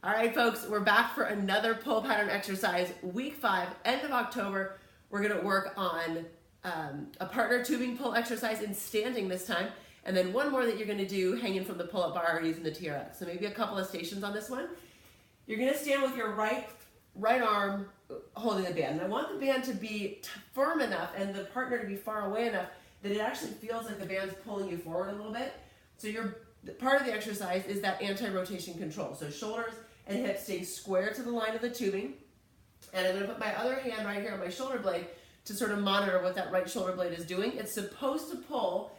All right, folks, we're back for another pull pattern exercise, week 5, end of October. We're gonna work on a partner tubing pull exercise in standing this time, and then one more that you're gonna do hanging from the pull-up bar or using the TRX. So maybe a couple of stations on this one. You're gonna stand with your right arm holding the band. And I want the band to be firm enough and the partner to be far away enough that it actually feels like the band's pulling you forward a little bit. So part of the exercise is that anti-rotation control. So shoulders and hips stay square to the line of the tubing. And I'm gonna put my other hand right here on my shoulder blade to sort of monitor what that right shoulder blade is doing. It's supposed to pull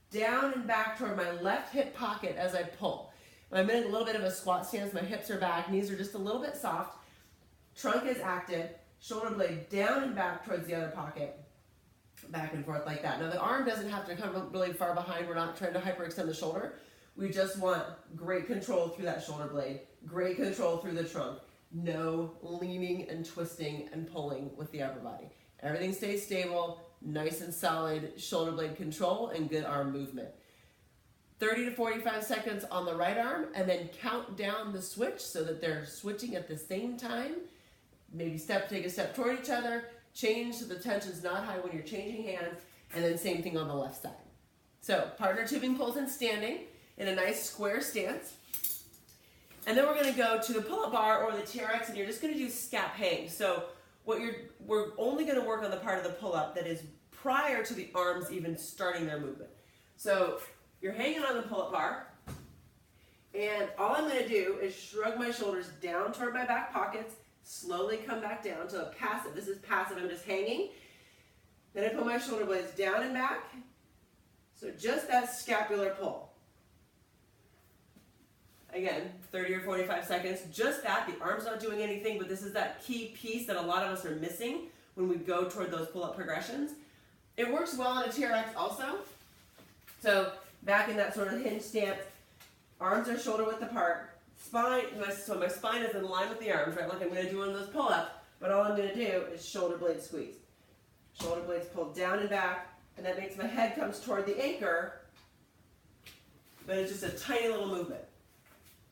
down and back toward my left hip pocket as I pull. I'm in a little bit of a squat stance, my hips are back, knees are just a little bit soft, trunk is active, shoulder blade down and back towards the other pocket, back and forth like that. Now the arm doesn't have to come really far behind, we're not trying to hyperextend the shoulder. We just want great control through that shoulder blade, great control through the trunk, no leaning and twisting and pulling with the upper body. Everything stays stable, nice and solid shoulder blade control and good arm movement. 30 to 45 seconds on the right arm, and then count down the switch so that they're switching at the same time. Maybe take a step toward each other, change so the tension's not high when you're changing hands, and then same thing on the left side. So partner tubing pulls in standing in a nice square stance. And then we're gonna go to the pull-up bar or the TRX, and you're just gonna do scap hang. So we're only gonna work on the part of the pull-up that is prior to the arms even starting their movement. So you're hanging on the pull-up bar, and all I'm gonna do is shrug my shoulders down toward my back pockets, slowly come back down to a passive. This is passive, I'm just hanging. Then I put my shoulder blades down and back. So just that scapular pull. Again, 30 or 45 seconds, just that. The arm's not doing anything, but this is that key piece that a lot of us are missing when we go toward those pull-up progressions. It works well on a TRX also. So back in that sort of hinge stance, arms are shoulder width apart, so my spine is in line with the arms, right? Like I'm gonna do one of those pull-ups, but all I'm gonna do is shoulder blade squeeze. Shoulder blades pull down and back, and that makes my head comes toward the anchor, but it's just a tiny little movement.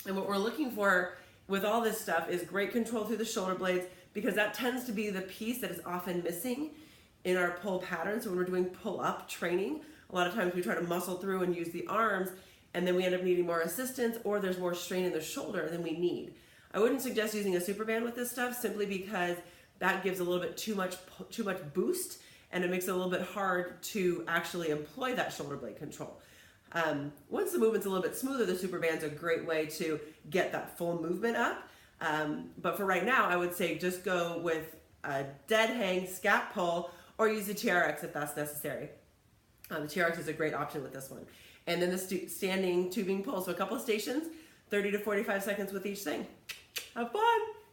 And what we're looking for with all this stuff is great control through the shoulder blades, because that tends to be the piece that is often missing in our pull pattern. So when we're doing pull-up training, a lot of times we try to muscle through and use the arms, and then we end up needing more assistance, or there's more strain in the shoulder than we need. I wouldn't suggest using a super band with this stuff, simply because that gives a little bit too much boost, and it makes it a little bit hard to actually employ that shoulder blade control. Once the movement's a little bit smoother, the super band's a great way to get that full movement up. But for right now, I would say just go with a dead hang, scap pull, or use the TRX if that's necessary. The TRX is a great option with this one. And then the standing tubing pull, so a couple of stations, 30 to 45 seconds with each thing. Have fun!